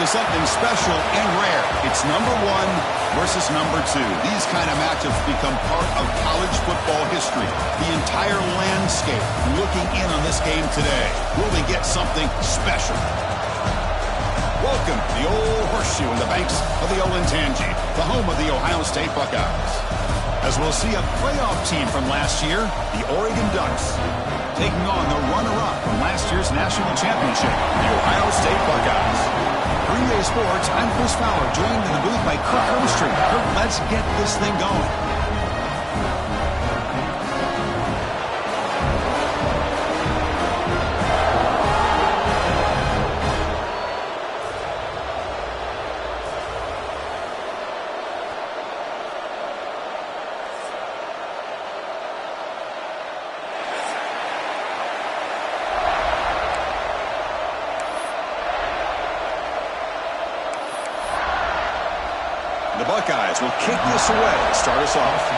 to something special and rare. It's number 1 versus number 2. These kind of matchups become part of college football history. The entire landscape looking in on this game today. Will they get something special? Welcome to the Old Horseshoe in the banks of the Olentangy, the home of the Ohio State Buckeyes. As we'll see a playoff team from last year, the Oregon Ducks, taking on the runner-up from last year's national championship, the Ohio State Buckeyes. Green Bay Sports, I'm Chris Fowler, joined in the booth by Kirk Herbstreit. Kirk, let's get this thing going. The Buckeyes will kick this away to start us off.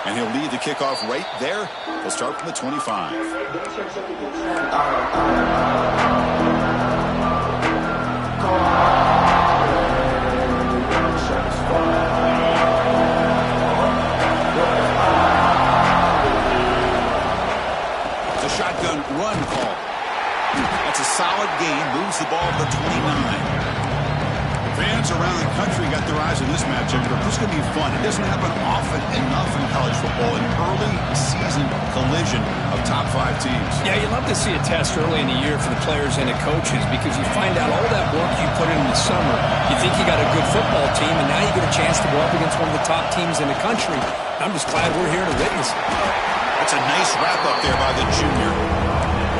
And he'll lead the kickoff right there. They'll start from the 25. Shotgun run call. That's a solid gain. Moves the ball to the 29. Fans around the country got their eyes on this matchup. This is going to be fun. It doesn't happen often enough in college football. An early season collision of top 5 teams. Yeah, you love to see a test early in the year for the players and the coaches because you find out all that work you put in the summer. You think you got a good football team, and now you get a chance to go up against one of the top teams in the country. I'm just glad we're here to witness it. That's a nice wrap-up there by the junior.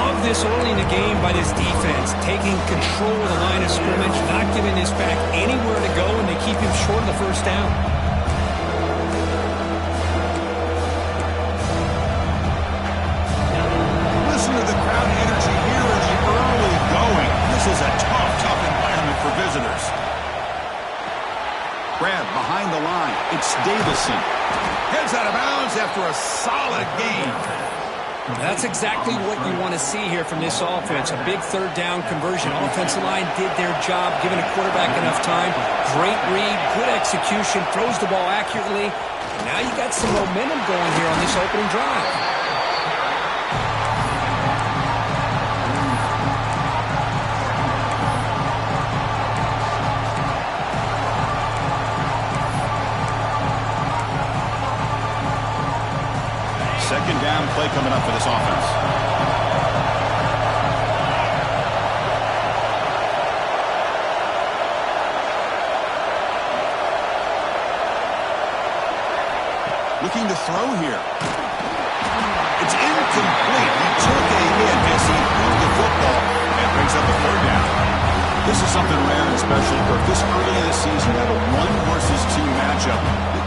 Love this early in the game by this defense, taking control of the line of scrimmage, not giving this back anywhere to go, and they keep him short of the first down. Listen to the crowd energy here in the early going. This is a tough environment for visitors. Grab behind the line. It's Davison. Heads out of bounds after a solid gain. That's exactly what you want to see here from this offense. A big third down conversion. Offensive line did their job, giving the quarterback enough time. Great read, good execution, throws the ball accurately. And now you got some momentum going here on this opening drive. Second down play coming up for this offense. Looking to throw here. It's incomplete. He took a hit as he threw the football and brings up a third down. This is something rare and special, Kirk. This early in the season, you have a 1 versus 2 matchup.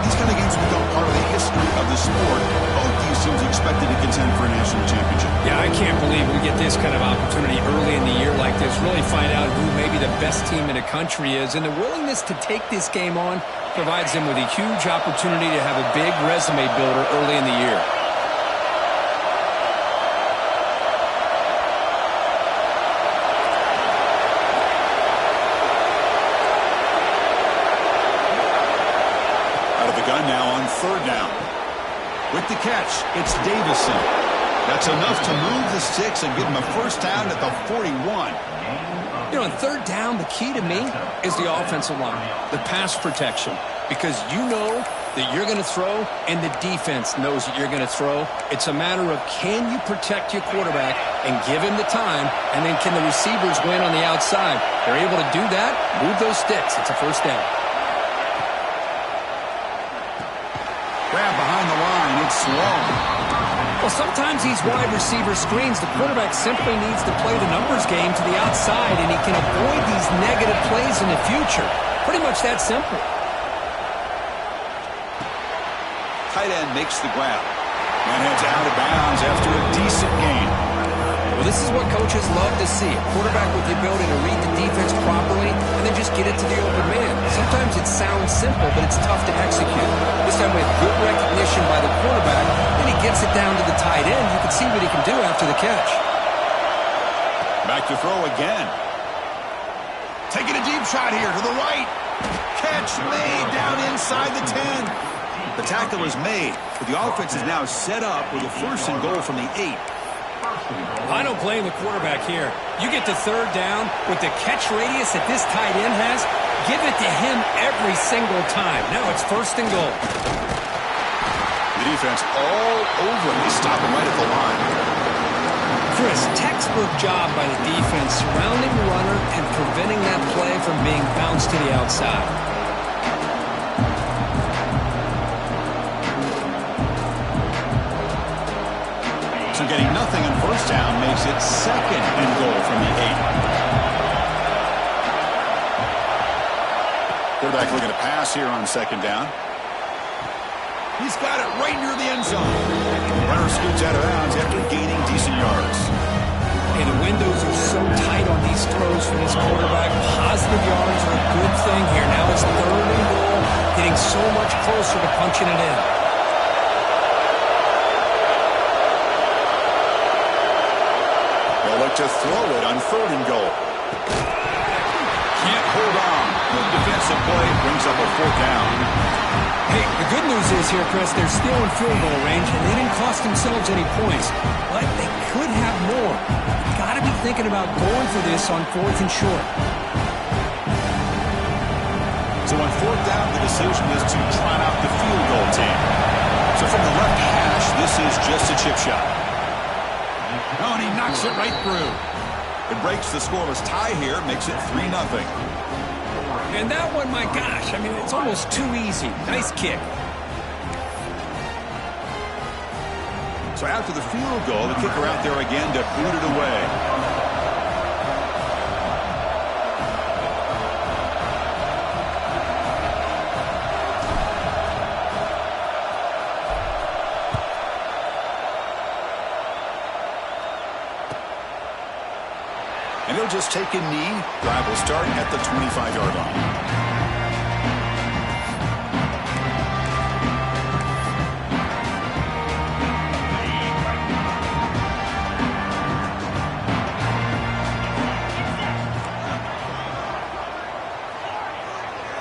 These kind of games become part of the history of the sport. Both these teams expected to contend for a national championship. Yeah, I can't believe we get this kind of opportunity early in the year like this. Really find out who maybe the best team in the country is. And the willingness to take this game on provides them with a huge opportunity to have a big resume builder early in the year. Now on third down. With the catch, it's Davison. That's enough to move the sticks and give him a first down at the 41. You know, on third down, the key to me is the offensive line, the pass protection, because you know that you're going to throw and the defense knows that you're going to throw. It's a matter of can you protect your quarterback and give him the time, and then can the receivers win on the outside? They're able to do that, move those sticks. It's a first down. Grab behind the line. It's Sloan. Well, sometimes these wide receiver screens, the quarterback simply needs to play the numbers game to the outside, and he can avoid these negative plays in the future. Pretty much that simple. Tight end makes the grab. And heads out of bounds after a decent gain. Well, this is what coaches love to see. A quarterback with the ability to read the defense properly and then just get it to the open man. Sometimes it sounds simple, but it's tough to execute. This time with good recognition by the quarterback, then he gets it down to the tight end, you can see what he can do after the catch. Back to throw again. Taking a deep shot here to the right. Catch made down inside the 10. The tackle is made, but the offense is now set up with a 1st and goal from the 8. I don't blame the quarterback here. You get to 3rd down with the catch radius that this tight end has, give it to him every single time. Now it's 1st and goal. The defense all over him. They stop him right at the line. Chris, textbook job by the defense surrounding the runner and preventing that play from being bounced to the outside. So getting nothing on 1st down makes it 2nd and goal from the 8. Quarterback looking to pass here on 2nd down. He's got it right near the end zone. Runner scoots out of bounds after gaining decent yards. And the windows are so tight on these throws for this quarterback. Positive yards are a good thing here. Now it's 3rd and goal, getting so much closer to punching it in. They'll look to throw it on 3rd and goal. Can't hold on. The defensive play brings up a 4th down. Hey, the good news is here, Chris, they're still in field goal range, and they didn't cost themselves any points. But they could have more. You've got to be thinking about going for this on 4th and short. So on 4th down, the decision is to trot out the field goal team. So from the left hash, this is just a chip shot. Oh, and he knocks it right through. It breaks the scoreless tie here, makes it 3-0. And that one, my gosh, I mean, it's almost too easy. Nice kick. So after the field goal, the kicker out there again to boot it away. And he'll just take a knee. Drive will start at the 25-yard line.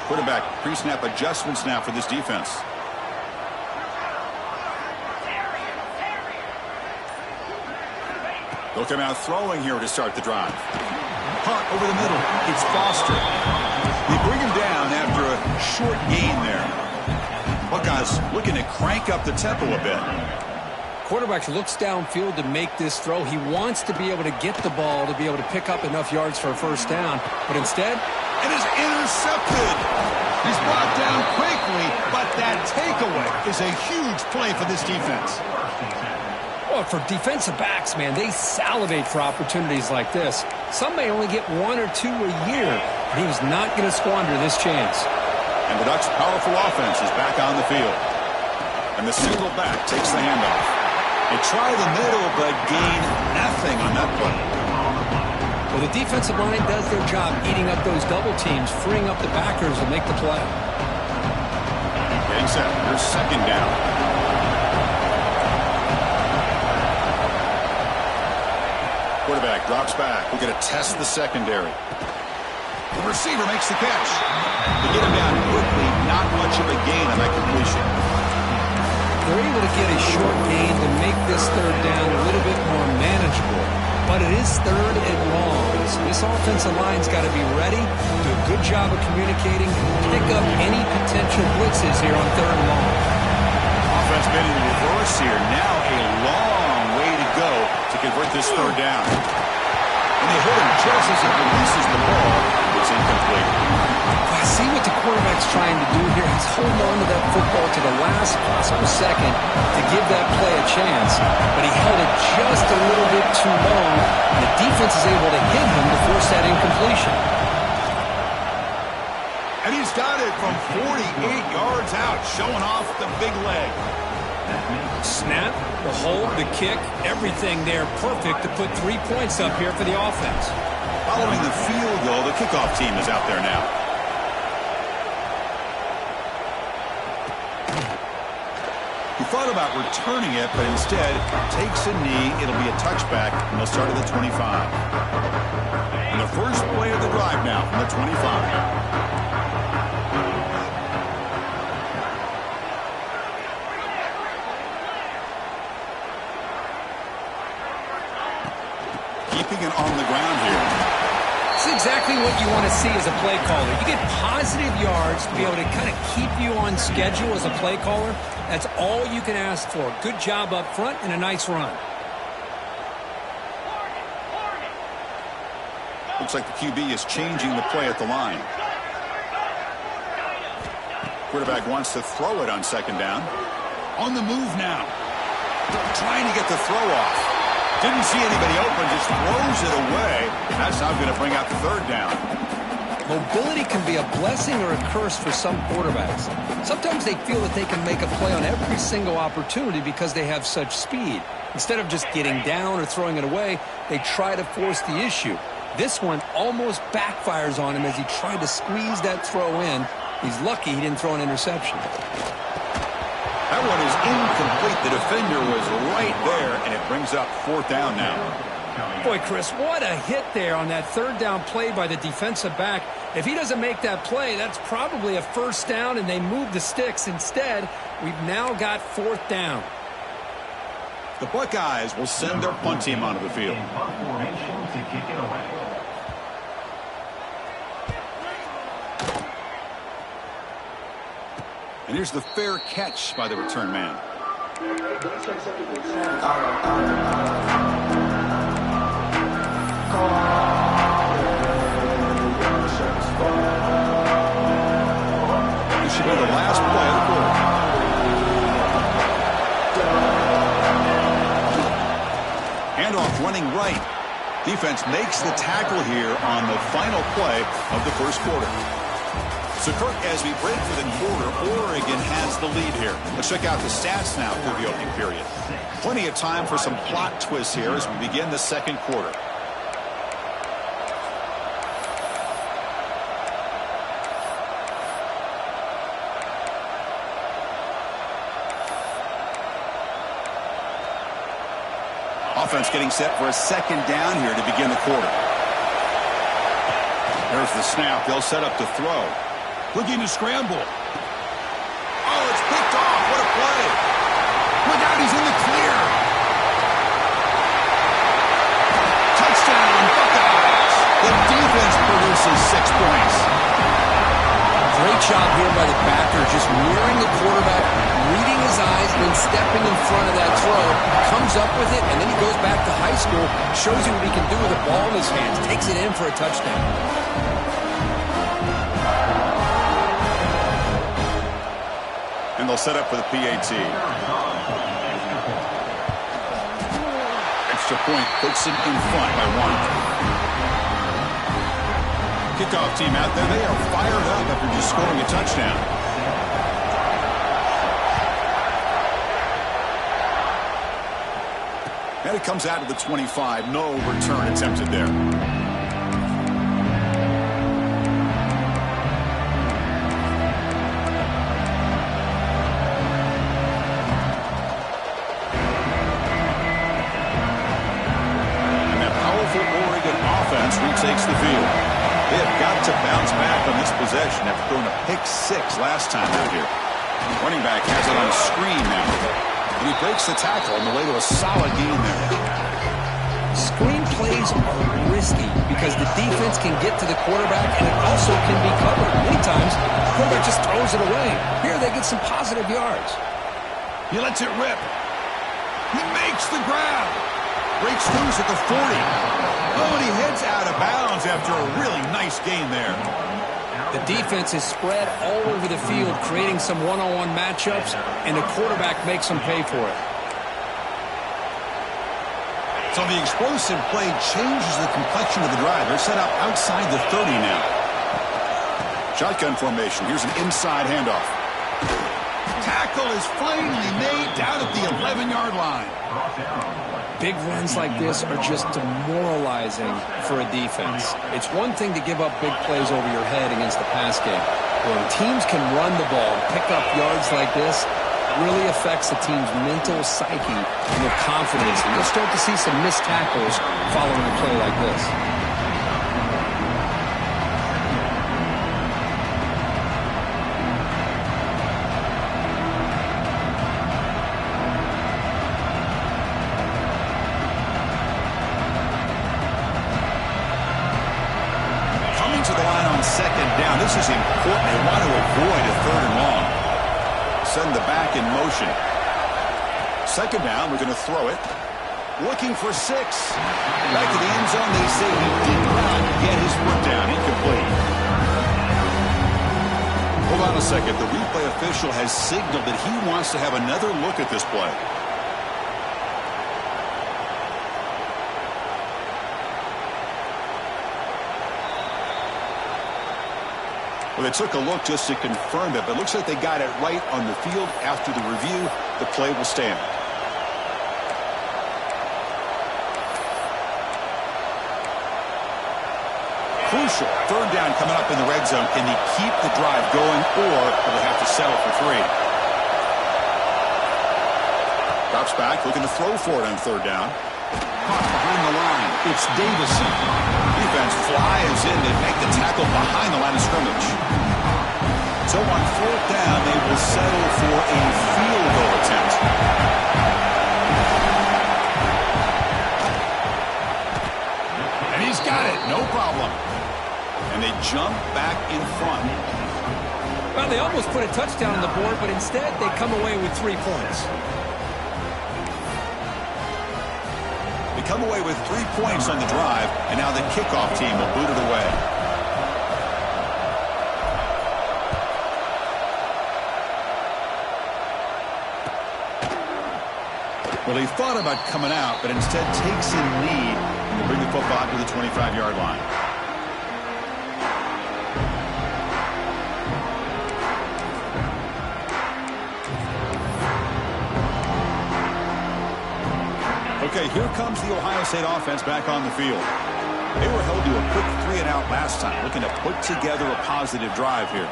Quarterback pre-snap adjustments now for this defense. They'll come out throwing here to start the drive. Punt over the middle. It's Foster. They bring him down after a short gain there. Buckeyes looking to crank up the tempo a bit. Quarterback looks downfield to make this throw. He wants to be able to get the ball to be able to pick up enough yards for a 1st down. But instead, it is intercepted. He's brought down quickly, but that takeaway is a huge play for this defense. Well, for defensive backs, man, they salivate for opportunities like this. Some may only get 1 or 2 a year, but he was not going to squander this chance. And the Ducks' powerful offense is back on the field. And the single back takes the handoff. They try the middle, but gain nothing on that play. Well, the defensive line does their job eating up those double teams, freeing up the backers to make the play. Getting set. Here's 2nd down. Quarterback drops back. We're going to test the secondary. The receiver makes the catch. They get him down quickly. Not much of a gain on that completion. They're able to get a short gain to make this 3rd down a little bit more manageable. But it is 3rd and long. So this offensive line's got to be ready, do a good job of communicating, pick up any potential blitzes here on 3rd and long. Offense been in reverse here. Now a long way to go to convert this 3rd down. And they hit him just as he releases the ball. It's incomplete. I see what the quarterback's trying to do here. He's holding on to that football to the last possible second to give that play a chance. But he held it just a little bit too long, and the defense is able to hit him to force that incompletion. And he's got it from 48 yards out, showing off the big leg. Snap, the hold, the kick, everything there perfect to put 3 points up here for the offense. Following the field goal, the kickoff team is out there now. He thought about returning it, but instead takes a knee. It'll be a touchback, and they'll start at the 25. And the first play of the drive now from the 25. Keeping it on the ground here. It's exactly what you want to see as a play caller. You get positive yards to be able to kind of keep you on schedule as a play caller. That's all you can ask for. Good job up front and a nice run. Looks like the QB is changing the play at the line. Quarterback wants to throw it on second down. On the move now. Trying to get the throw off. Didn't see anybody open, just throws it away. That's not going to bring out the third down. Mobility can be a blessing or a curse for some quarterbacks. Sometimes they feel that they can make a play on every single opportunity because they have such speed. Instead of just getting down or throwing it away, they try to force the issue. This one almost backfires on him as he tried to squeeze that throw in. He's lucky he didn't throw an interception. That one is incomplete. The defender was right there, and it brings up fourth down now. Boy, Chris, what a hit there on that third down play by the defensive back. If he doesn't make that play, that's probably a first down, and they move the sticks. Instead, we've now got fourth down. The Buckeyes will send their punt team onto the field. And here's the fair catch by the return man. This should be the last play of the quarter. Handoff running right. Defense makes the tackle here on the final play of the first quarter. So, Kirk, as we break for the quarter, Oregon has the lead here. Let's check out the stats now through the opening period. Plenty of time for some plot twists here as we begin the second quarter. Offense getting set for a second down here to begin the quarter. There's the snap. They'll set up to throw. Looking to scramble. Oh, it's picked off. What a play. Look out, he's in the clear. Touchdown, Buckeyes. The defense produces 6 points. Great job here by the backer, just mirroring the quarterback, reading his eyes, and then stepping in front of that throw. Comes up with it, and then he goes back to high school, shows you what he can do with the ball in his hands, takes it in for a touchdown. And they'll set up for the PAT. Extra point puts them in front by 1. Kickoff team out there. They are fired up after just scoring a touchdown. And it comes out of the 25. No return attempted there. Retakes the field. They have got to bounce back on this possession after throwing a pick 6 last time out here. Running back has it on a screen now. And he breaks the tackle on the way to a solid gain there. Screen plays are risky because the defense can get to the quarterback and it also can be covered. Many times, the quarterback just throws it away. Here they get some positive yards. He lets it rip. He makes the grab. Breaks loose at the 40. Oh, and he heads out of bounds after a really nice gain there. The defense is spread all over the field, creating some one-on-one matchups, and the quarterback makes them pay for it. So the explosive play changes the complexion of the drive. They're set up outside the 30 now. Shotgun formation. Here's an inside handoff. Tackle is finally made down at the 11-yard line. Big runs like this are just demoralizing for a defense. It's one thing to give up big plays over your head against the pass game. When teams can run the ball and pick up yards like this, really affects the team's mental psyche and their confidence. And you'll start to see some missed tackles following a play like this. To the line on second down. This is important. They want to avoid a third and long. Send the back in motion. Second down, we're going to throw it. Looking for 6. Back to the end zone. They say he did not get his foot down. Incomplete. Hold on a second. The replay official has signaled that he wants to have another look at this play. Well, they took a look just to confirm it, but it looks like they got it right on the field. After the review, the play will stand. Crucial. Third down coming up in the red zone. Can they keep the drive going, or will they have to settle for 3? Drops back, looking to throw for it on third down. Caught behind the line. It's Davison. Defense flies in. They make the tackle behind the line of scrimmage. So on fourth down, they will settle for a field goal attempt. And he's got it. No problem. And they jump back in front. Well, they almost put a touchdown on the board, but instead they come away with 3 points. They come away with 3 points on the drive, and now the kickoff team will boot it away. Well, he thought about coming out, but instead takes a knee and will bring the football to the 25-yard line. Okay, here comes the Ohio State offense back on the field. They were held to a quick 3-and-out last time, looking to put together a positive drive here.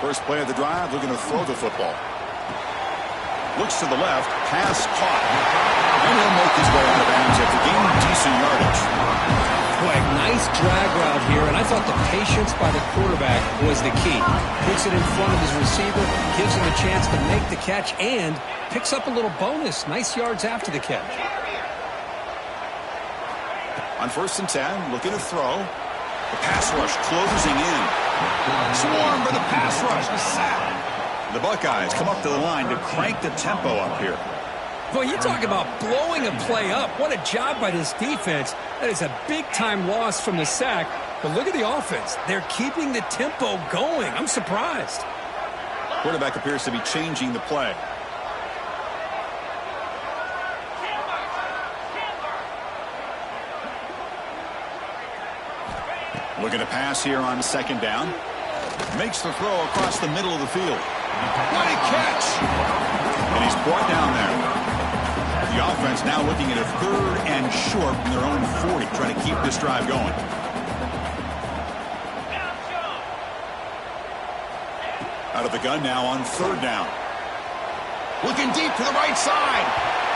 First play of the drive, looking to throw the football. Looks to the left, pass caught. And he'll make his way out of bounds after gaining decent yardage. Boy, nice drag route here, and I thought the patience by the quarterback was the key. Puts it in front of his receiver, gives him a chance to make the catch, and picks up a little bonus. Nice yards after the catch. On 1st and 10, looking to throw. The pass rush closing in. Swarm for the pass rush. A sack. The Buckeyes come up to the line to crank the tempo up here. Boy, you talk about blowing a play up. What a job by this defense. That is a big-time loss from the sack. But look at the offense. They're keeping the tempo going. I'm surprised. Quarterback appears to be changing the play. Looking to pass here on second down. Makes the throw across the middle of the field. What a catch! And he's brought down there. The offense now looking at a 3rd and short from their own 40, trying to keep this drive going. Out of the gun now on 3rd down. Looking deep to the right side.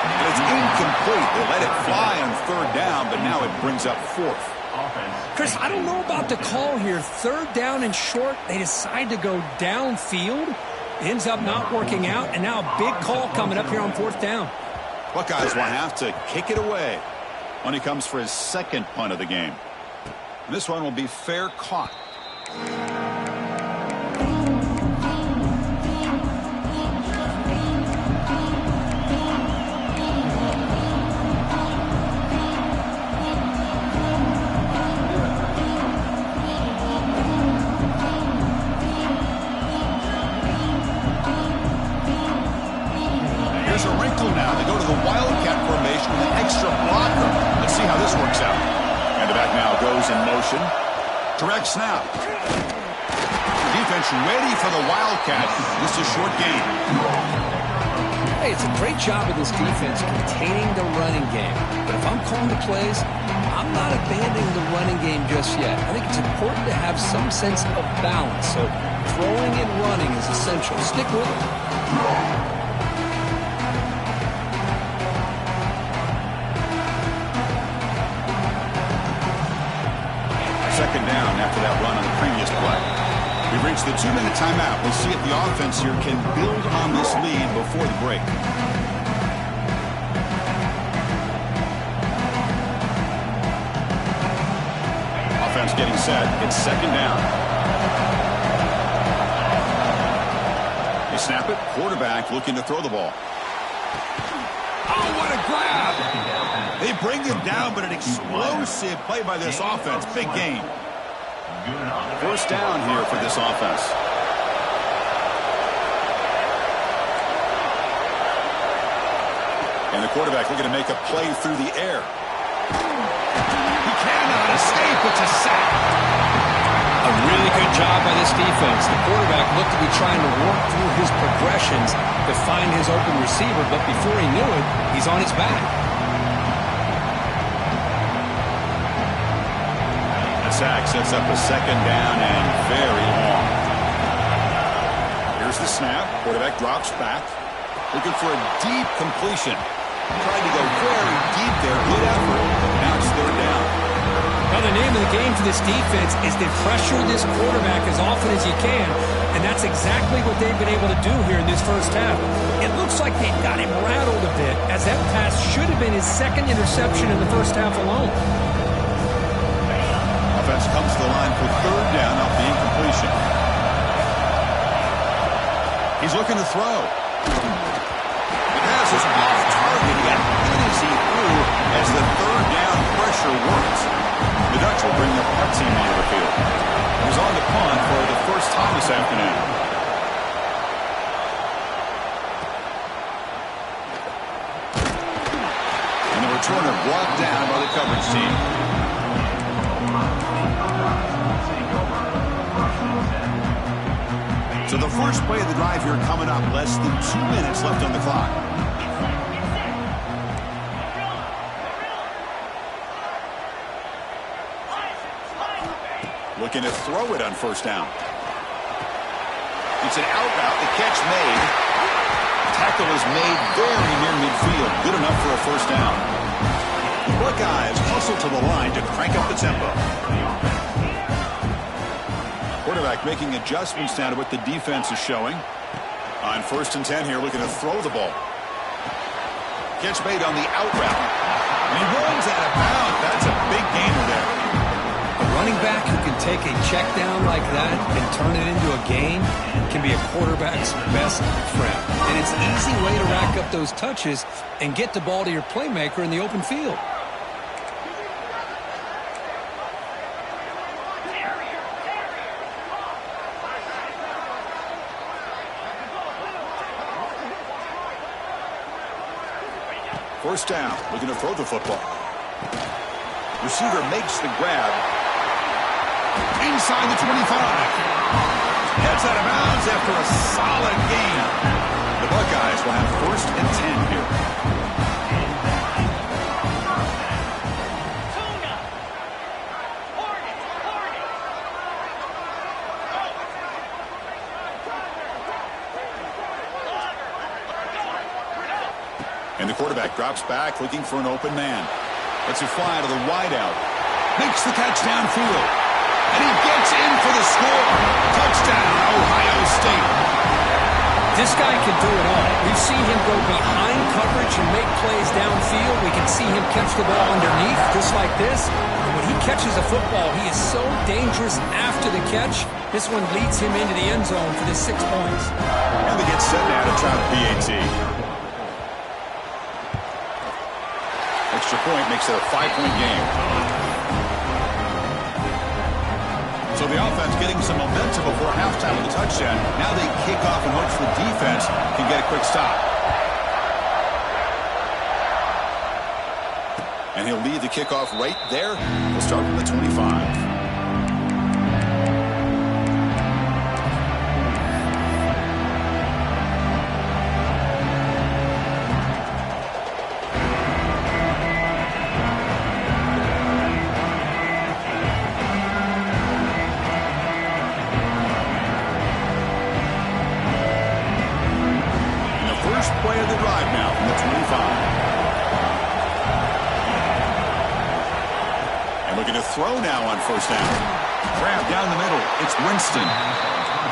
And it's incomplete. They let it fly on 3rd down, but now it brings up 4th. Chris, I don't know about the call here. 3rd down and short. They decide to go downfield. Ends up not working out, and now a big call coming up here on 4th down. Buckeyes will have to kick it away when he comes for his 2nd punt of the game. And this one will be fair caught. Now they go to the Wildcat formation with an extra blocker. Let's see how this works out. And the back now goes in motion. Direct snap. Defense ready for the Wildcat. Just a short gain. Hey, it's a great job of this defense containing the running game. But if I'm calling the plays, I'm not abandoning the running game just yet. I think it's important to have some sense of balance. So throwing and running is essential. Stick with it. We've reached the 2-minute timeout. We'll see if the offense here can build on this lead before the break. Offense getting set. It's second down. They snap it. Quarterback looking to throw the ball. Oh, what a grab! They bring him down, but an explosive play by this offense. Big gain. First down here for this offense. And the quarterback looking to make a play through the air. He cannot escape. It's a sack. A really good job by this defense. The quarterback looked to be trying to work through his progressions to find his open receiver, but before he knew it, he's on his back. The sack sets up a second down and very long. Here's the snap. Quarterback drops back. Looking for a deep completion. Trying to go very deep there. Good effort. Now it's third down. Now the name of the game for this defense is to pressure this quarterback as often as you can, and that's exactly what they've been able to do here in this first half. It looks like they've got him rattled a bit, as that pass should have been his second interception in the first half alone. Offense comes to the line for third down off the incompletion. He's looking to throw. The pass is off target. He got hit as he threw as the third down pressure works. The Dutch will bring the punt team onto the field. He's on the punt for the first time this afternoon. And the returner brought down by the coverage team. So the first play of the drive here coming up. Less than 2 minutes left on the clock. Looking to throw it on first down. It's an out route. The catch made. Tackle is made very near midfield. Good enough for a first down. The Buckeyes hustle to the line to crank up the tempo. Quarterback making adjustments now to what the defense is showing. On 1st and 10 here, looking to throw the ball. Catch made on the out route. And he runs out of bounds. That's a big gainer there. A running back who can take a check down like that and turn it into a gain can be a quarterback's best friend. And it's an easy way to rack up those touches and get the ball to your playmaker in the open field. First down, looking to throw the football. Receiver makes the grab. Inside the 25. Gets out of bounds after a solid gain. The Buckeyes will have 1st and 10 here. And the quarterback drops back, looking for an open man. Lets it fly to the wideout. Makes the catch downfield. And he gets in for the score. Touchdown, Ohio State. This guy can do it all. We've seen him go behind coverage and make plays downfield. We can see him catch the ball underneath, just like this. And when he catches a football, he is so dangerous after the catch. This one leads him into the end zone for the 6 points. And they get set now to try the PAT. Extra point makes it a 5-point game. So the offense getting some momentum before halftime with a touchdown. Now they kick off in hopes the defense can get a quick stop. And he'll lead the kickoff right there. We'll start from the 25. Play of the drive now from the 25. And looking to throw now on first down. Grab down the middle. It's Winston.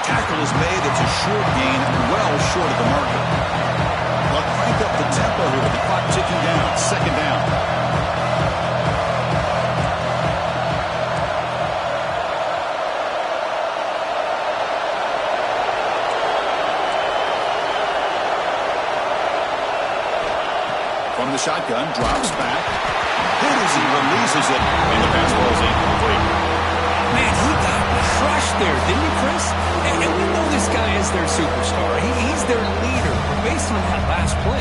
Tackle is made. It's a short gain, well short of the marker. They'll crank up the tempo here with the clock ticking down. Second down. From the shotgun, drops back. Hit as he releases it, and the pass ball is incomplete. Man, he got crushed there, didn't he, Chris? And we know this guy is their superstar. He's their leader. But based on that last play,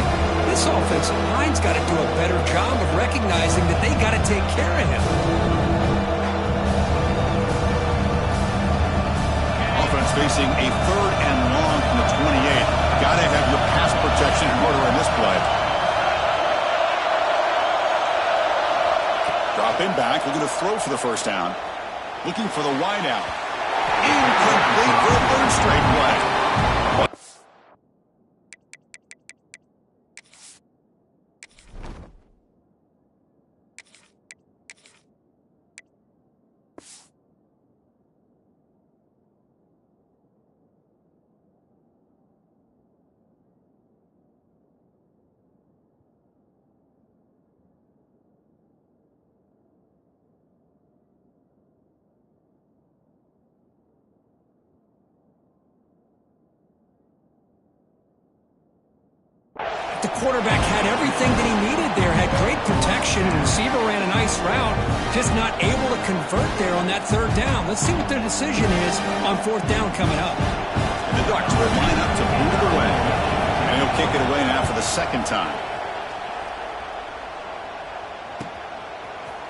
this offensive line's got to do a better job of recognizing that they got to take care of him. Offense facing a third and long from the 28. Got to have your pass protection in order in this play. Dropping back, looking to throw for the first down. Looking for the wide out. Incomplete for a third straight play. The quarterback had everything that he needed there, had great protection, and the receiver ran a nice route, just not able to convert there on that third down. Let's see what their decision is on fourth down coming up. The Ducks will line up to move it away. And he'll kick it away now for the second time.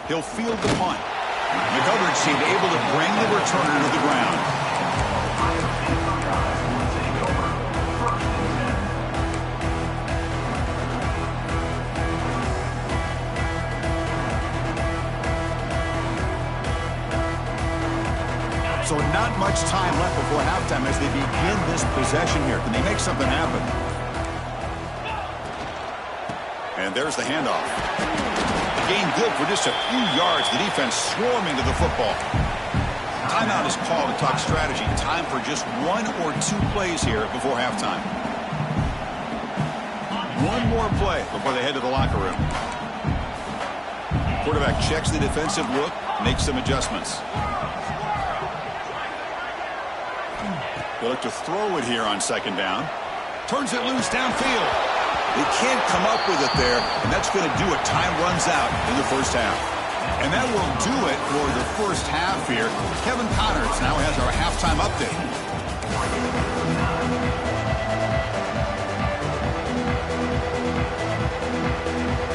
He'll field the punt. The coverage seemed able to bring the returner to the ground. So not much time left before halftime as they begin this possession here. Can they make something happen? And there's the handoff. Gain good for just a few yards. The defense swarming to the football. Timeout is called to talk strategy. Time for just one or two plays here before halftime. One more play before they head to the locker room. Quarterback checks the defensive look, makes some adjustments. They look to throw it here on second down. Turns it loose downfield. They can't come up with it there, and that's going to do it. Time runs out in the first half. And that will do it for the first half here. Kevin Connors now has our halftime update.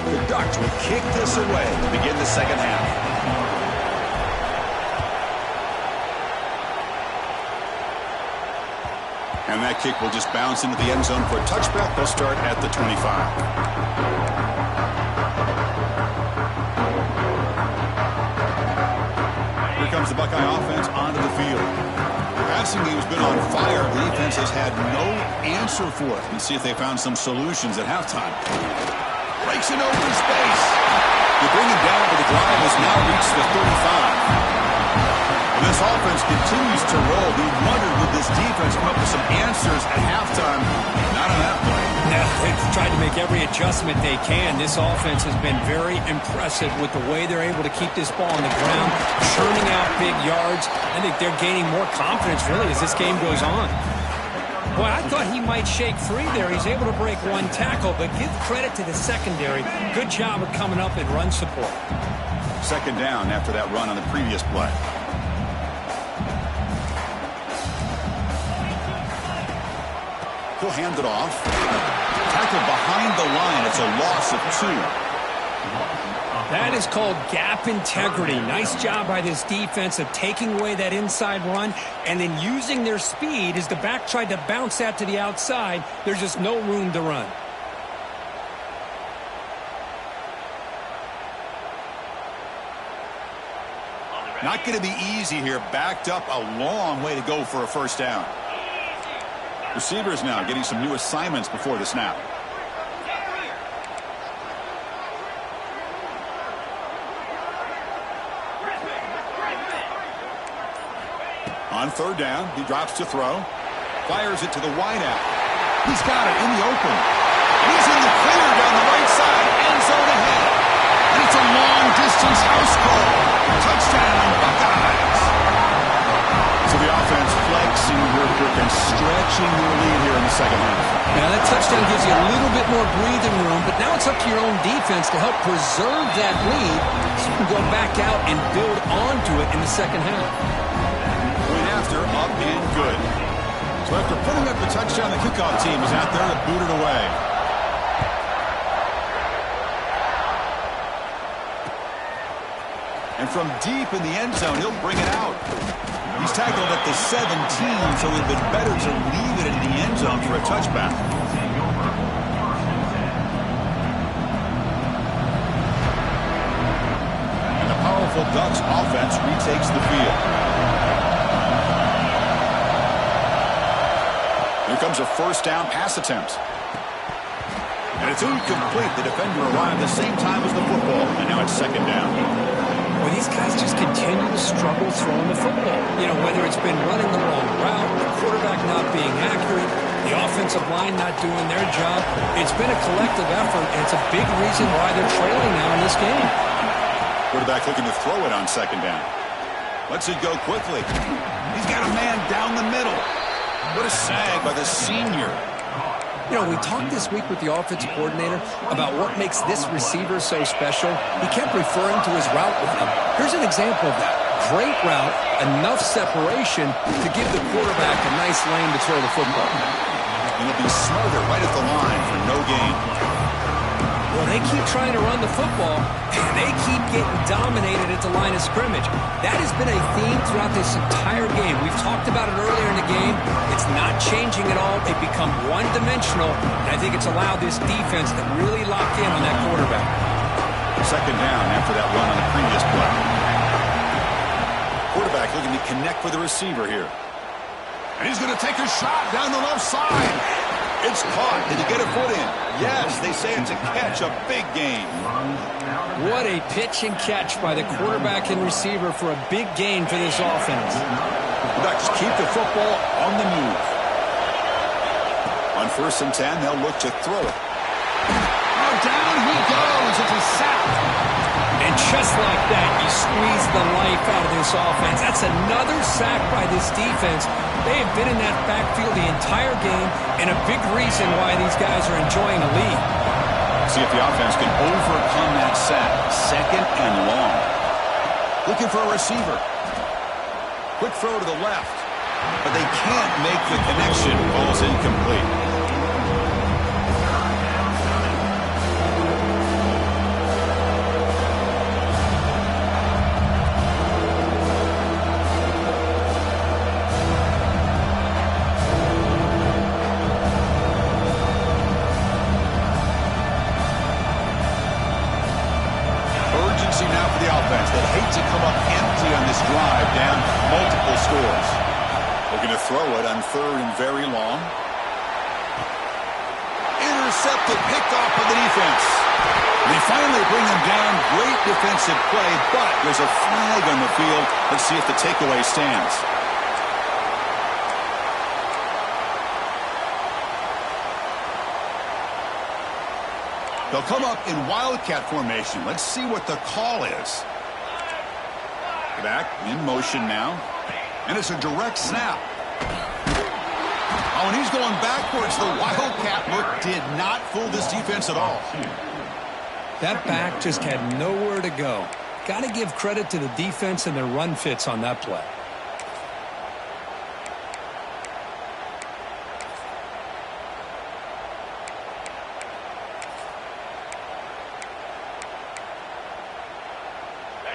The Ducks will kick this away to begin the second half. And that kick will just bounce into the end zone for a touchback. They'll start at the 25. Here comes the Buckeye offense onto the field. The passing game's been on fire. The defense has had no answer for it. Let's see if they found some solutions at halftime. Breaks an open space. They bring it down, but the drive has now reached the 35. This offense continues to roll. We wondered, would this defense come up with some answers at halftime? Not on that play. No, they've tried to make every adjustment they can. This offense has been very impressive with the way they're able to keep this ball on the ground, churning out big yards. I think they're gaining more confidence, really, as this game goes on. Boy, I thought he might shake free there. He's able to break one tackle, but give credit to the secondary. Good job of coming up in run support. Second down after that run on the previous play. He'll hand it off. Tackle behind the line. It's a loss of 2. That is called gap integrity. Nice job by this defense of taking away that inside run and then using their speed as the back tried to bounce that to the outside. There's just no room to run. Not going to be easy here. Backed up a long way to go for a first down. Receivers now getting some new assignments before the snap. On third down, he drops to throw. Fires it to the wideout. He's got it in the open. And he's in the clear down the right side. End zone ahead. And it's a long-distance house call. Touchdown, Buckeyes. So the offense flexing real quick and stretching their lead here in the second half. Now that touchdown gives you a little bit more breathing room, but now it's up to your own defense to help preserve that lead so you can go back out and build onto it in the second half. Point after, up and good. So after putting up the touchdown, the kickoff team is out there to boot it away. And from deep in the end zone, he'll bring it out. He's tackled at the 17, so it would have been better to leave it in the end zone for a touchback. And the powerful Ducks offense retakes the field. Here comes a first down pass attempt. And it's incomplete. The defender arrived the same time as the football, and now it's second down. Well, these guys just continue to struggle throwing the football. You know, whether it's been running the wrong route, the quarterback not being accurate, the offensive line not doing their job. It's been a collective effort, and it's a big reason why they're trailing now in this game. Quarterback looking to throw it on second down. Lets it go quickly. He's got a man down the middle. What a sag by the senior. You know, we talked this week with the offensive coordinator about what makes this receiver so special. He kept referring to his route running. Here's an example of that. Great route, enough separation to give the quarterback a nice lane to throw the football. And he'll be smarter right at the line for no gain. Well, they keep trying to run the football, and they keep getting dominated at the line of scrimmage. That has been a theme throughout this entire game. We've talked about it earlier in the game. It's not changing at all. They've become one-dimensional, and I think it's allowed this defense to really lock in on that quarterback. Second down after that run on the previous play. Quarterback looking to connect with the receiver here. And he's going to take a shot down the left side. It's caught. Did he get a foot in? Yes, they say it's a catch, a big gain. What a pitch and catch by the quarterback and receiver for a big gain for this offense. The Ducks keep the football on the move. On 1st and 10, they'll look to throw it. Oh, down he goes. It's a sack. And just like that, you squeeze the life out of this offense. That's another sack by this defense. They have been in that backfield the entire game, and a big reason why these guys are enjoying a lead. See if the offense can overcome that sack. Second and long. Looking for a receiver. Quick throw to the left. But they can't make the connection. Ball's incomplete. Now for the offense. They'd hate to come up empty on this drive, down multiple scores. Looking to throw it on 3rd and very long. Intercepted, picked off by the defense. They finally bring him down. Great defensive play, but there's a flag on the field. Let's see if the takeaway stands. They'll come up in Wildcat formation. Let's see what the call is. Back in motion now. And it's a direct snap. Oh, and he's going backwards. The Wildcat look did not fool this defense at all. That back just had nowhere to go. Got to give credit to the defense and their run fits on that play.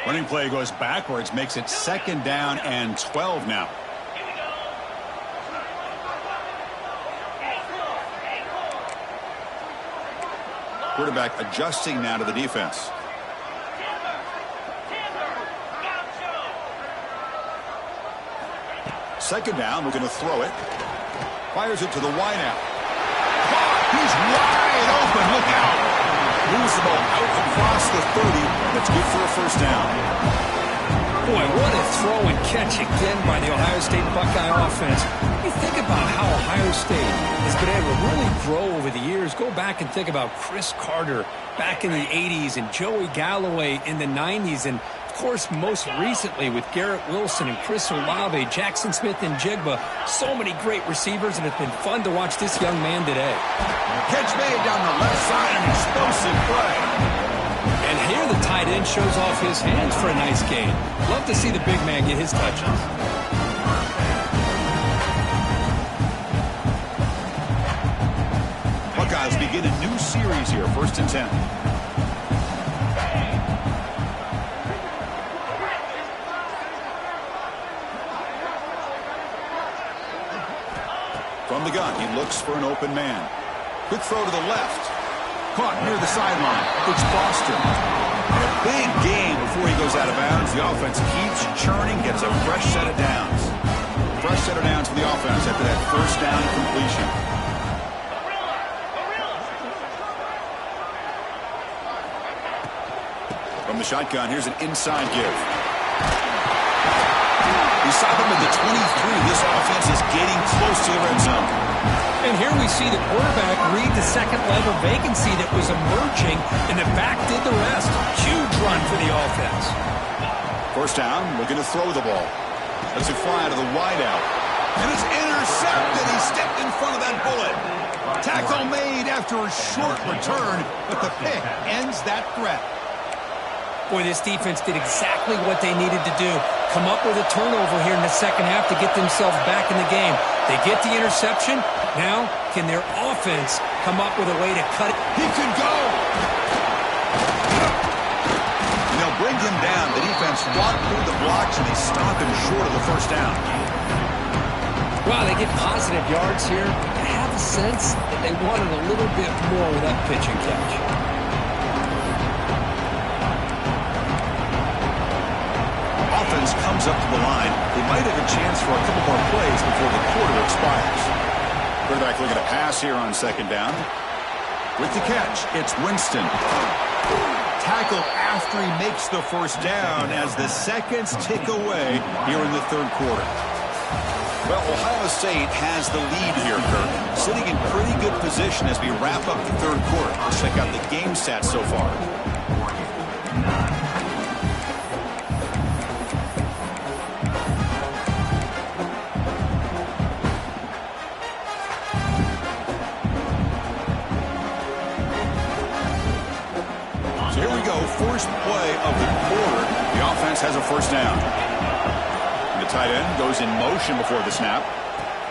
Running play goes backwards, makes it 2nd down and 12 now. Quarterback adjusting now to the defense. Second down, we're going to throw it. Fires it to the wideout. He's wide open, look out. Moves the ball out across the 30. That's good for a first down. Boy, what a throw and catch again by the Ohio State Buckeye offense. You think about how Ohio State has been able to really grow over the years. Go back and think about Chris Carter back in the 80s and Joey Galloway in the 90s. And, of course, most recently with Garrett Wilson and Chris Olave, Jackson Smith and Jigba. So many great receivers, and it's been fun to watch this young man today. Catch made down the left side, an explosive play. And here the tight end shows off his hands for a nice gain. Love to see the big man get his touches. Buckeyes begin a new series here, 1st and 10. From the gun, he looks for an open man. Quick throw to the left. Caught near the sideline. It's Foster. And a big game before he goes out of bounds. The offense keeps churning, gets a fresh set of downs. Fresh set of downs for the offense after that first down completion. From the shotgun, here's an inside give. He saw them at the 23. This offense is getting close to the red zone. And here we see the quarterback read the second-level vacancy that was emerging, and the back did the rest. Huge run for the offense. First down, looking to throw the ball. Lets it fly out of the wideout. And it's intercepted. He stepped in front of that bullet. Tackle made after a short return, but the pick ends that threat. Boy, this defense did exactly what they needed to do. Come up with a turnover here in the second half to get themselves back in the game. They get the interception. Now, can their offense come up with a way to cut it? He could go. And they'll bring him down. The defense walked through the blocks, and they stop him short of the first down. Wow, they get positive yards here. I have a sense that they wanted a little bit more with that pitch and catch. Offense comes up to the line. They might have a chance for a couple more plays before the quarter expires. Quarterback looking to pass here on second down. With the catch, it's Winston. Tackle after he makes the first down as the seconds tick away here in the third quarter. Well, Ohio State has the lead here, Kirk. Sitting in pretty good position as we wrap up the third quarter. Let's check out the game stats so far. First play of the quarter, the offense has a first down. And the tight end goes in motion before the snap.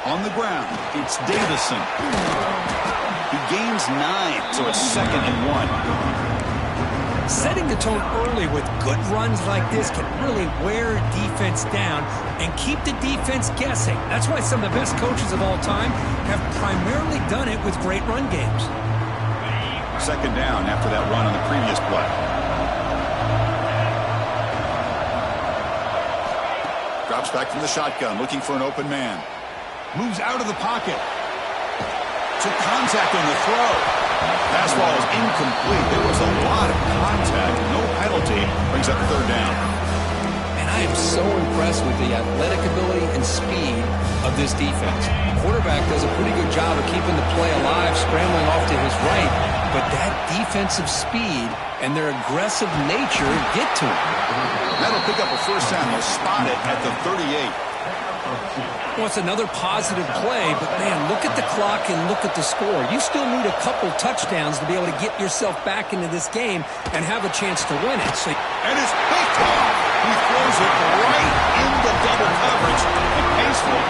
On the ground, it's Davison. He gains 9, so it's 2nd and 1. Setting the tone early with good runs like this can really wear a defense down and keep the defense guessing. That's why some of the best coaches of all time have primarily done it with great run games. 2nd down after that run on the previous play. Drops back from the shotgun, looking for an open man. Moves out of the pocket. Took contact on the throw. Pass ball is incomplete. There was a lot of contact. No penalty. Brings up 3rd down. And I am so impressed with the athletic ability and speed of this defense. Quarterback does a pretty good job of keeping the play alive, scrambling off to his right. But that defensive speed and their aggressive nature get to him. That'll pick up a first down. They'll spot it at the 38. Well, it's another positive play, but, man, look at the clock and look at the score. You still need a couple touchdowns to be able to get yourself back into this game and have a chance to win it. And it's picked off. He throws it right into double coverage. And Paisley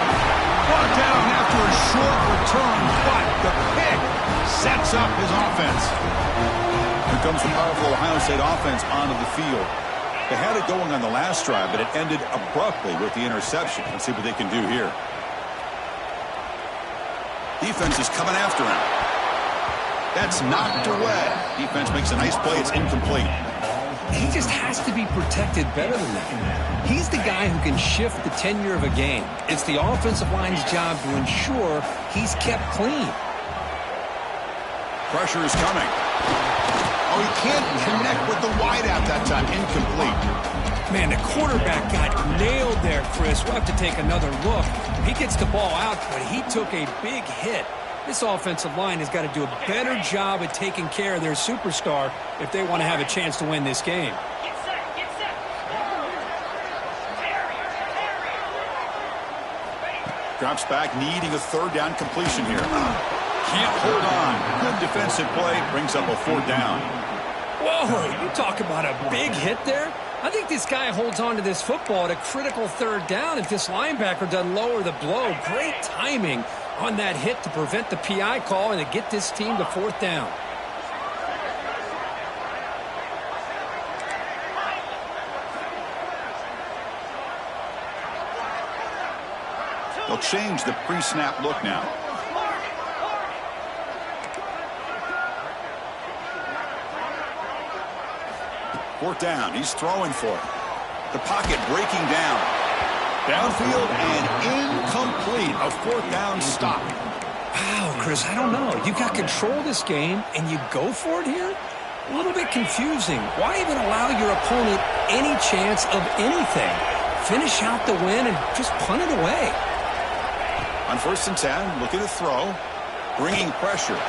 brought down after a short return, but the pick sets up his offense. Here comes the powerful Ohio State offense onto the field. They had it going on the last drive, but it ended abruptly with the interception. Let's see what they can do here. Defense is coming after him. That's knocked away. Defense makes a nice play. It's incomplete. He just has to be protected better than that. He's the guy who can shift the tenure of a game. It's the offensive line's job to ensure he's kept clean. Pressure is coming. Oh, he can't connect with the wideout that time. Incomplete. Man, the quarterback got nailed there, Chris. We'll have to take another look. He gets the ball out, but he took a big hit. This offensive line has got to do a better job at taking care of their superstar if they want to have a chance to win this game. Drops back, needing a third down completion here. Can't hold on. Good defensive play. Brings up a fourth down. Whoa, you talk about a big hit there. I think this guy holds on to this football at a critical third down if this linebacker doesn't lower the blow. Great timing on that hit to prevent the PI call and to get this team to fourth down. They'll change the pre-snap look now. Fourth down. He's throwing for it. The pocket breaking down. Downfield and incomplete. A fourth down stop. Wow, Chris, I don't know. You got control of this game, and you go for it here? A little bit confusing. Why even allow your opponent any chance of anything? Finish out the win and just punt it away. On 1st and 10, look at the throw. Bringing pressure.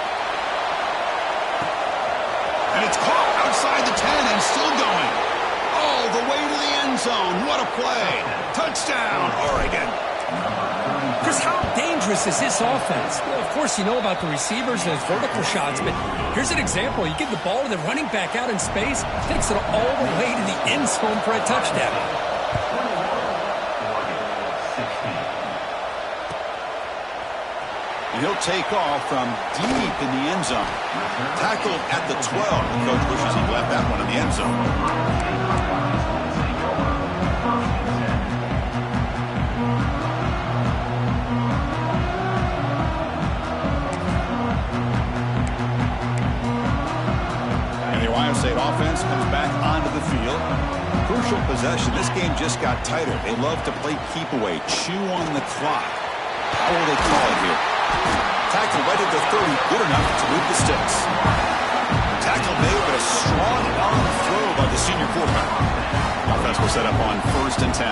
And it's caught outside the 10 and still going. All the way to the end zone. What a play. Touchdown, Oregon. Chris, how dangerous is this offense? Well, of course, you know about the receivers and his vertical shots, but here's an example. You give the ball to the running back out in space, takes it all the way to the end zone for a touchdown. And he'll take off from deep in the end zone. Tackled at the 12. The coach wishes he left that one in the end zone. And the Ohio State offense comes back onto the field. Crucial possession. This game just got tighter. They love to play keep away, chew on the clock. How will they call it here? Tackle right at the 30, good enough to move the sticks. Tackle made, but a strong arm throw by the senior quarterback. Offense will set up on 1st and 10.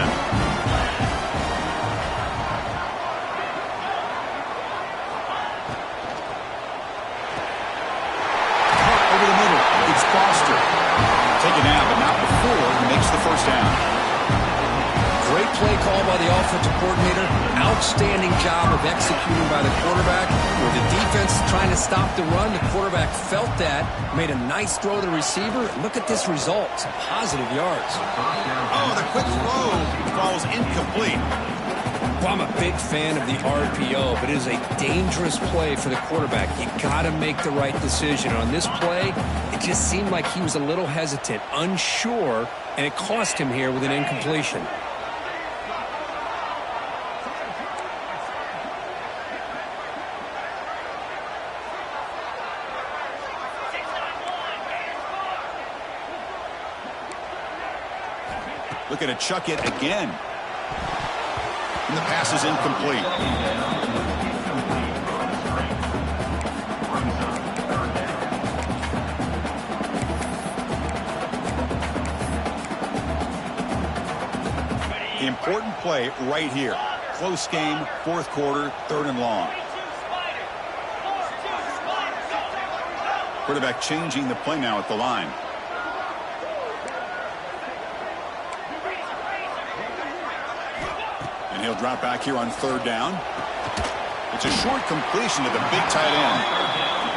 Over the middle, it's Foster. Taken out, but not before he makes the first down. Great play call by the offensive coordinator. Outstanding job of executing by the quarterback. With the defense trying to stop the run, the quarterback felt that, made a nice throw to the receiver. Look at this result. Some positive yards. Oh, the quick throw falls incomplete. Well, I'm a big fan of the RPO, but it is a dangerous play for the quarterback. You got to make the right decision. On this play, it just seemed like he was a little hesitant, unsure, and it cost him here with an incompletion. Looking to chuck it again. And the pass is incomplete. The important play right here. Close game, 4th quarter, 3rd and long. Quarterback changing the play now at the line. And he'll drop back here on 3rd down. It's a short completion to the big tight end.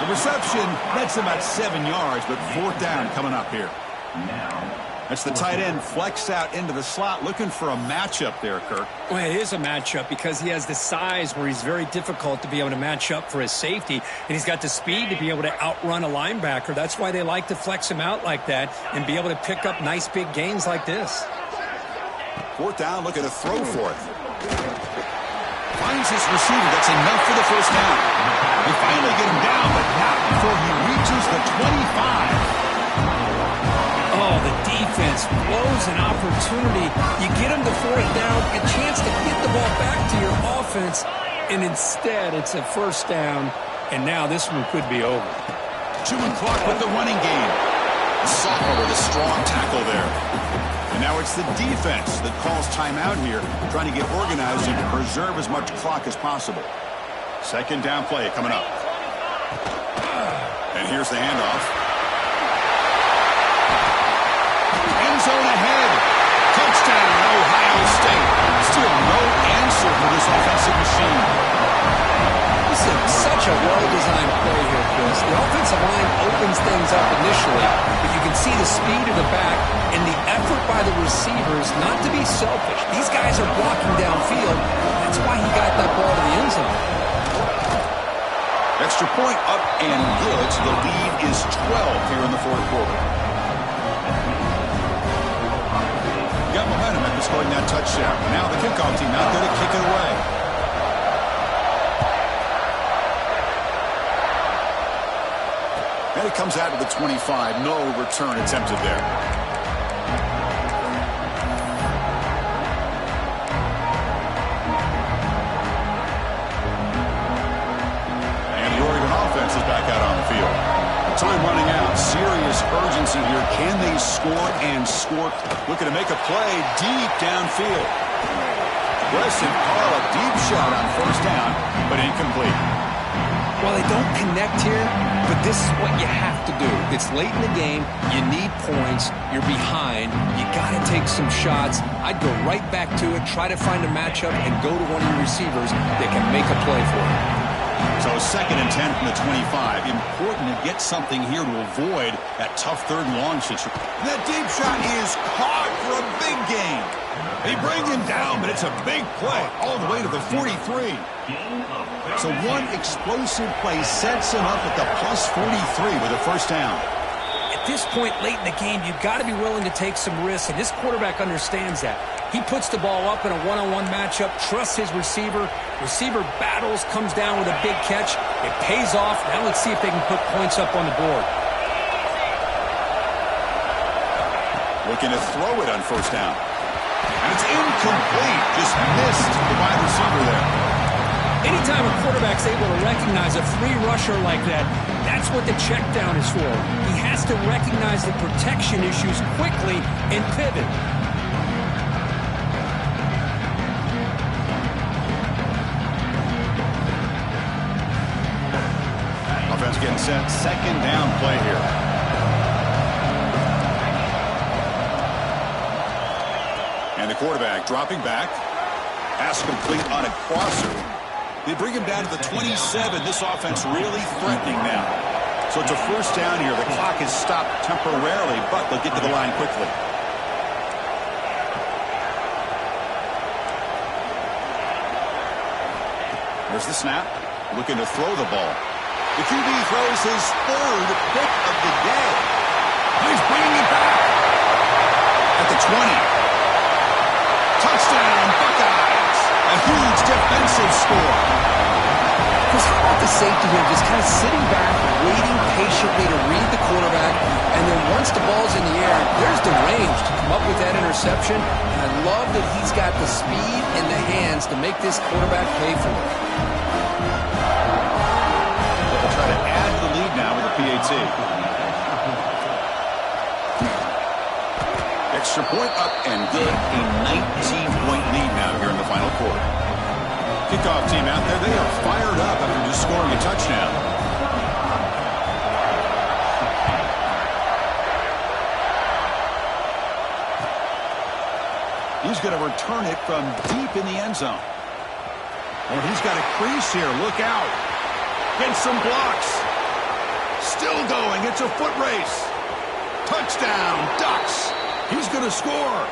The reception nets him at 7 yards, but 4th down coming up here. That's the tight end flexed out into the slot, looking for a matchup there, Kirk. Well, it is a matchup because he has the size where he's very difficult to be able to match up for his safety, and he's got the speed to be able to outrun a linebacker. That's why they like to flex him out like that and be able to pick up nice big gains like this. 4th down, looking to throw for it. Finds his receiver. That's enough for the first down. They finally get him down, but not before he reaches the 25. Oh, the defense blows an opportunity. You get him to 4th down, a chance to get the ball back to your offense, and instead it's a first down, and now this one could be over. Chewing clock with the running game. Soffer with a strong tackle there. And now it's the defense that calls timeout here, trying to get organized and preserve as much clock as possible. Second down play coming up. And here's the handoff. End zone ahead. Touchdown, Ohio State. Still no answer for this offensive machine. This is such a well-designed play here, Chris. The offensive line opens things up initially, but you can see the speed of the back and the effort by the receivers not to be selfish. These guys are blocking downfield. That's why he got that ball to the end zone. Extra point up and good, so the lead is 12 here in the fourth quarter. Got momentum after scoring that touchdown. Now the kickoff team out there to kick it away. And it comes out of the 25. No return attempted there. Is back out on the field. Time running out. Serious urgency here. Can they score and score? Looking to make a play deep downfield. Grayson Carl, a deep shot on first down, but incomplete. Well, they don't connect here, but this is what you have to do. It's late in the game. You need points. You're behind. You got to take some shots. I'd go right back to it, try to find a matchup, and go to one of your receivers that can make a play for you. So 2nd and 10 from the 25. Important to get something here to avoid that tough third and long situation. That deep shot is caught for a big gain. They bring him down, but it's a big play all the way to the 43. So one explosive play sets him up at the plus 43 with a first down. At this point late in the game, you've got to be willing to take some risks, and this quarterback understands that. He puts the ball up in a one-on-one matchup, trusts his receiver. Receiver battles, comes down with a big catch. It pays off. Now let's see if they can put points up on the board. Looking to throw it on first down. And it's incomplete. Just missed the wide receiver there. Anytime a quarterback's able to recognize a free rusher like that, that's what the check down is for. He has to recognize the protection issues quickly and pivot. Offense getting set. Second down play here. And the quarterback dropping back. Pass complete on a crosser. They bring him down to the 27. This offense really threatening now. So it's a first down here. The clock is stopped temporarily, but they'll get to the line quickly. There's the snap. Looking to throw the ball. The QB throws his third pick of the day. He's bringing it back. At the 20. Touchdown, Buckeyes. A huge defensive score. Because how about the safety here? Just kind of sitting back, waiting patiently to read the quarterback, and then once the ball's in the air, there's the range to come up with that interception. And I love that he's got the speed and the hands to make this quarterback pay for it. They'll try to add to the lead now with a PAT. Extra point up and good. A 19-point lead now here in the final quarter. Kickoff team out there, they are fired up after just scoring a touchdown. He's going to return it from deep in the end zone. And he's got a crease here. Look out. Get some blocks. Still going. It's a foot race. Touchdown, Ducks. He's going to score.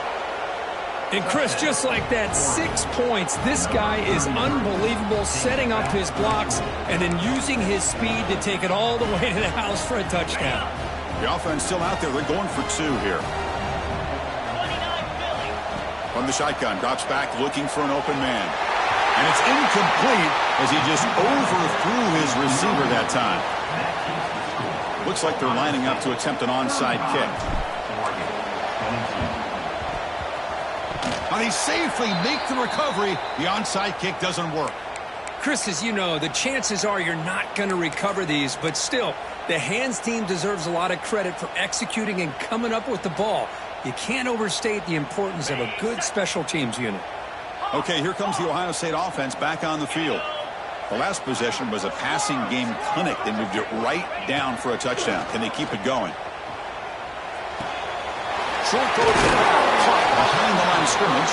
And Chris, just like that, 6 points. This guy is unbelievable, setting up his blocks and then using his speed to take it all the way to the house for a touchdown. The offense still out there. They're going for two here. From the shotgun, drops back looking for an open man. And it's incomplete as he just overthrew his receiver that time. Looks like they're lining up to attempt an onside kick. Now they safely make the recovery. The onside kick doesn't work. Chris, as you know, the chances are you're not going to recover these, but still, the hands team deserves a lot of credit for executing and coming up with the ball. You can't overstate the importance of a good special teams unit. Okay, here comes the Ohio State offense back on the field. The last possession was a passing game clinic. They moved it right down for a touchdown. Can they keep it going? Short throw to the back, caught behind the line of scrimmage.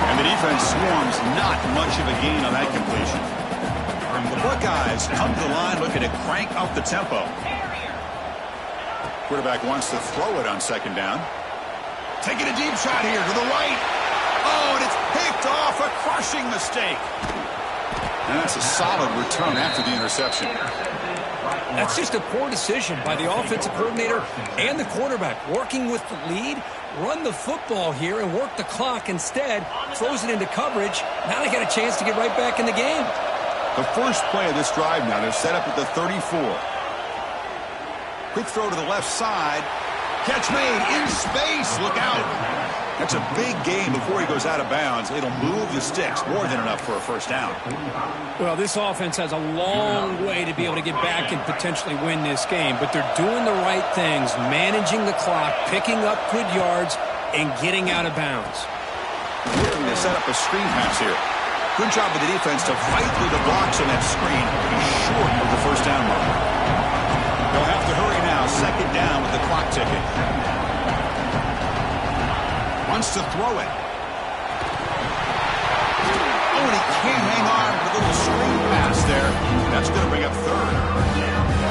And the defense swarms, not much of a gain on that completion. The Buckeyes come to the line looking to crank up the tempo. Quarterback wants to throw it on second down. Taking a deep shot here to the right. Oh, and it's picked off, a crushing mistake. And that's a solid return after the interception. That's just a poor decision by the offensive coordinator and the quarterback. Working with the lead, run the football here and work the clock instead. Throws it into coverage. Now they got a chance to get right back in the game. The first play of this drive now, they're set up at the 34. Quick throw to the left side. Catch made in space. Look out. That's a big gain before he goes out of bounds. It'll move the sticks. More than enough for a first down. Well, this offense has a long way to be able to get back and potentially win this game, but they're doing the right things, managing the clock, picking up good yards, and getting out of bounds. Looking to set up a screen pass here. Good job of the defense to fight through the blocks on that screen. Short of the first down mark. They'll have to hurry now. Second down with the clock ticking. Wants to throw it. Oh, and he can't hang on with a little screen pass there. That's going to bring up third.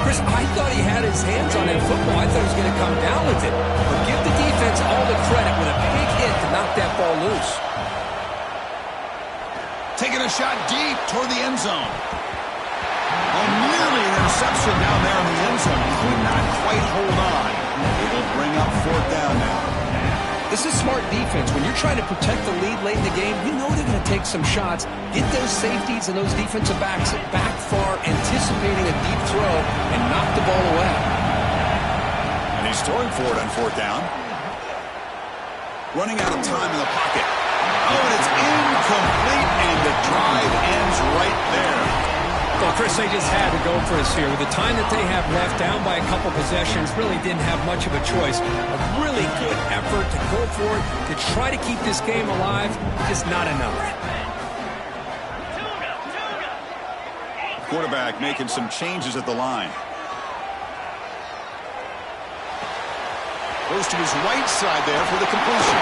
Chris, I thought he had his hands on that football. I thought he was going to come down with it. But give the defense all the credit with a big hit to knock that ball loose. Taking a shot deep toward the end zone. Oh, nearly an interception down there in the end zone. Could not quite hold on. It will bring up fourth down now. This is smart defense. When you're trying to protect the lead late in the game, you know they're going to take some shots, get those safeties and those defensive backs back far, anticipating a deep throw, and knock the ball away. And he's throwing for it on fourth down. Running out of time in the pocket. Oh, and it's incomplete, and the drive ends right there. Well, Chris, they just had to go for us here. With the time that they have left, down by a couple possessions, really didn't have much of a choice. A really good effort to go for it, to try to keep this game alive, just not enough. Quarterback making some changes at the line. Goes to his right side there for the completion.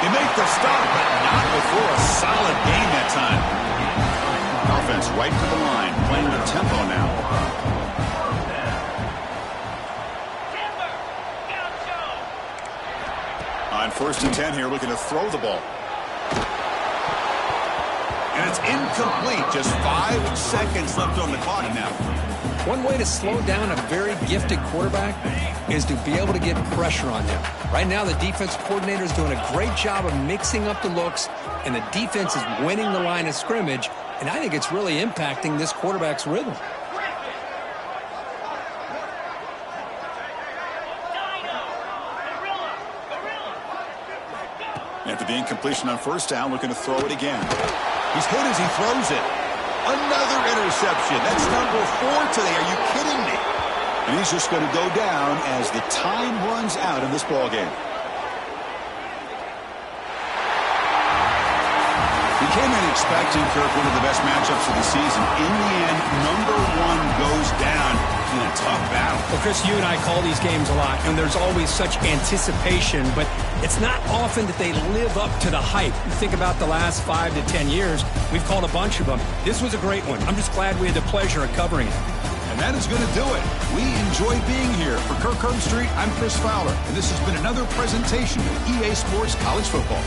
They make the stop, but not before a solid gain that time. Offense right to the line, playing the tempo now. On 1st and 10 here, looking to throw the ball. And it's incomplete. Just 5 seconds left on the clock now. One way to slow down a very gifted quarterback is to be able to get pressure on them. Right now, the defense coordinator is doing a great job of mixing up the looks, and the defense is winning the line of scrimmage, and I think it's really impacting this quarterback's rhythm. After the incompletion on first down, looking to throw it again. He's hit as he throws it. Another interception. That's number 4 today. Are you kidding me? And he's just going to go down as the time runs out in this ballgame. We came in expecting, Kirk, one of the best matchups of the season. In the end, number 1 goes down in a tough battle. Well, Chris, you and I call these games a lot, and there's always such anticipation, but it's not often that they live up to the hype. You think about the last 5 to 10 years, we've called a bunch of them. This was a great one. I'm just glad we had the pleasure of covering it. And that is going to do it. We enjoy being here. For Kirk Herbstreit, I'm Chris Fowler, and this has been another presentation of EA Sports College Football.